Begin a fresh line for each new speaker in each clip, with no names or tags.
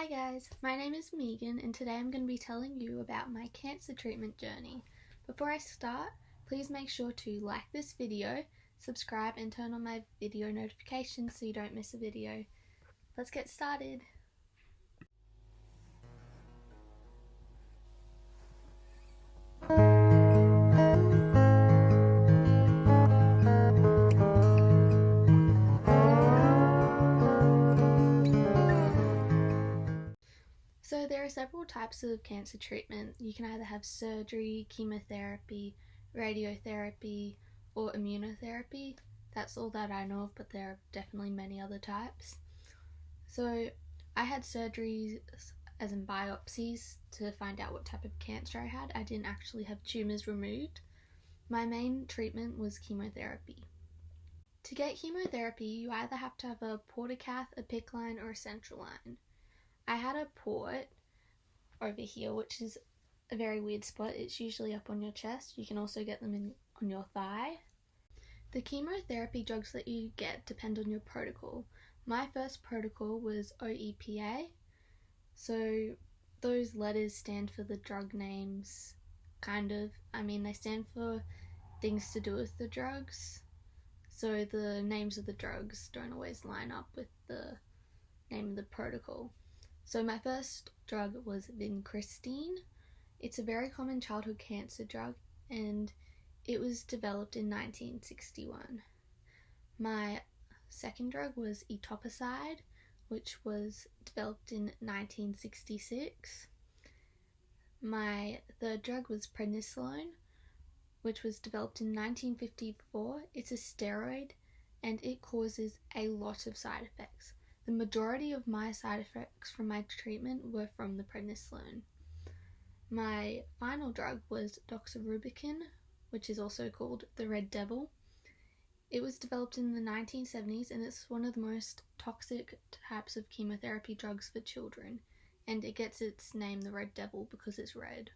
Hi guys, my name is Megan and today I'm going to be telling you about my cancer treatment journey. Before I start, please make sure to like this video, subscribe and turn on my video notifications so you don't miss a video. Let's get started. So there are several types of cancer treatment. You can either have surgery, chemotherapy, radiotherapy, or immunotherapy. That's all that I know of, but there are definitely many other types. So I had surgeries, as in biopsies, to find out what type of cancer I had. I didn't actually have tumours removed. My main treatment was chemotherapy. To get chemotherapy, you either have to have a portacath, a PICC line, or a central line. I had a port over here, which is a very weird spot. It's usually up on your chest. You can also get them on your thigh. The chemotherapy drugs that you get depend on your protocol. My first protocol was OEPA. So those letters stand for the drug names, kind of. They stand for things to do with the drugs. So the names of the drugs don't always line up with the name of the protocol. So my first drug was vincristine. It's a very common childhood cancer drug and it was developed in 1961. My second drug was etoposide, which was developed in 1966. My third drug was prednisolone, which was developed in 1954. It's a steroid and it causes a lot of side effects. The majority of my side effects from my treatment were from the prednisolone. My final drug was doxorubicin, which is also called the Red Devil. It was developed in the 1970s and it's one of the most toxic types of chemotherapy drugs for children, and it gets its name the Red Devil because it's red.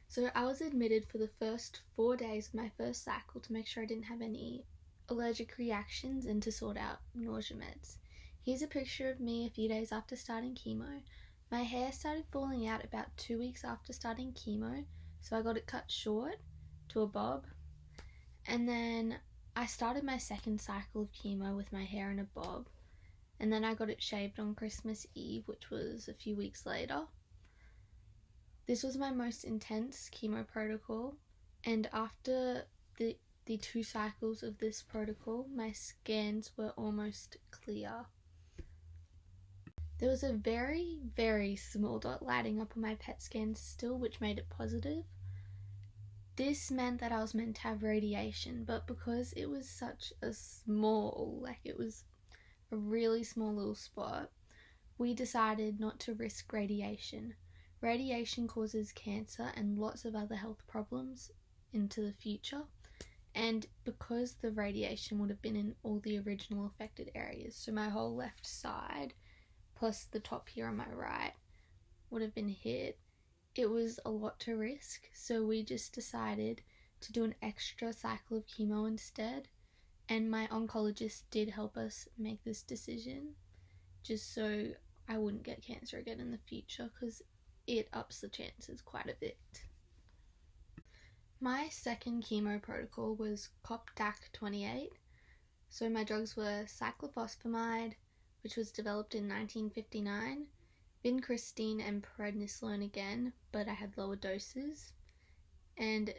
So I was admitted for the first 4 days of my first cycle to make sure I didn't have any allergic reactions and to sort out nausea meds. Here's a picture of me a few days after starting chemo. My hair started falling out about 2 weeks after starting chemo, so I got it cut short to a bob. And then I started my second cycle of chemo with my hair in a bob, and then I got it shaved on Christmas Eve, which was a few weeks later. This was my most intense chemo protocol, and after the 2 cycles of this protocol, my scans were almost clear. There was a very, very small dot lighting up on my PET scans still, which made it positive. This meant that I was meant to have radiation, but because it was such a small, it was a really small little spot, we decided not to risk radiation. Radiation causes cancer and lots of other health problems into the future. And because the radiation would have been in all the original affected areas, so my whole left side plus the top here on my right would have been hit, it was a lot to risk. So we just decided to do an extra cycle of chemo instead, and my oncologist did help us make this decision just so I wouldn't get cancer again in the future, because it ups the chances quite a bit. My second chemo protocol was COP-DAC28. So my drugs were cyclophosphamide, which was developed in 1959, vincristine and prednisolone again, but I had lower doses, and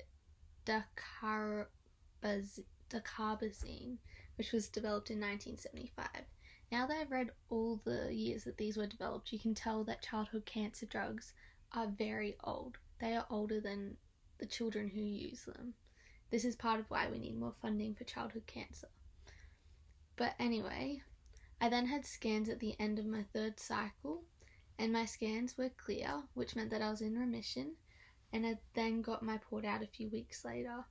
dacarbazine, which was developed in 1975. Now that I've read all the years that these were developed, you can tell that childhood cancer drugs are very old. They are older than the children who use them. This is part of why we need more funding for childhood cancer. But anyway, I then had scans at the end of my third cycle, and my scans were clear, which meant that I was in remission, and I then got my port out a few weeks later.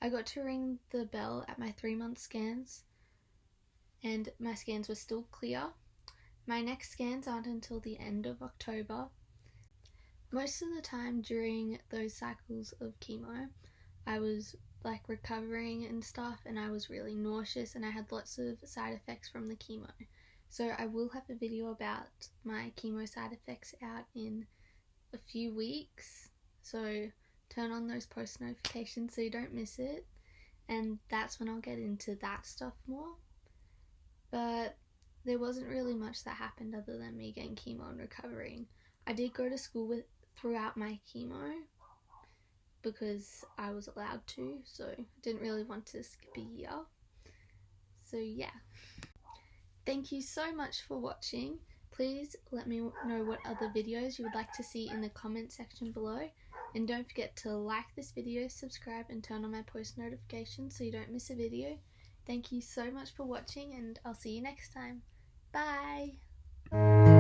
I got to ring the bell at my 3-month scans, and my scans were still clear. My next scans aren't until the end of October. Most of the time during those cycles of chemo, I was recovering and stuff, and I was really nauseous and I had lots of side effects from the chemo. So I will have a video about my chemo side effects out in a few weeks. So turn on those post notifications so you don't miss it. And that's when I'll get into that stuff more. But there wasn't really much that happened other than me getting chemo and recovering. I did go to school throughout my chemo because I was allowed to, so didn't really want to skip a year. So yeah. Thank you so much for watching. Please let me know what other videos you would like to see in the comment section below. And don't forget to like this video, subscribe, and turn on my post notifications so you don't miss a video. Thank you so much for watching, and I'll see you next time. Bye!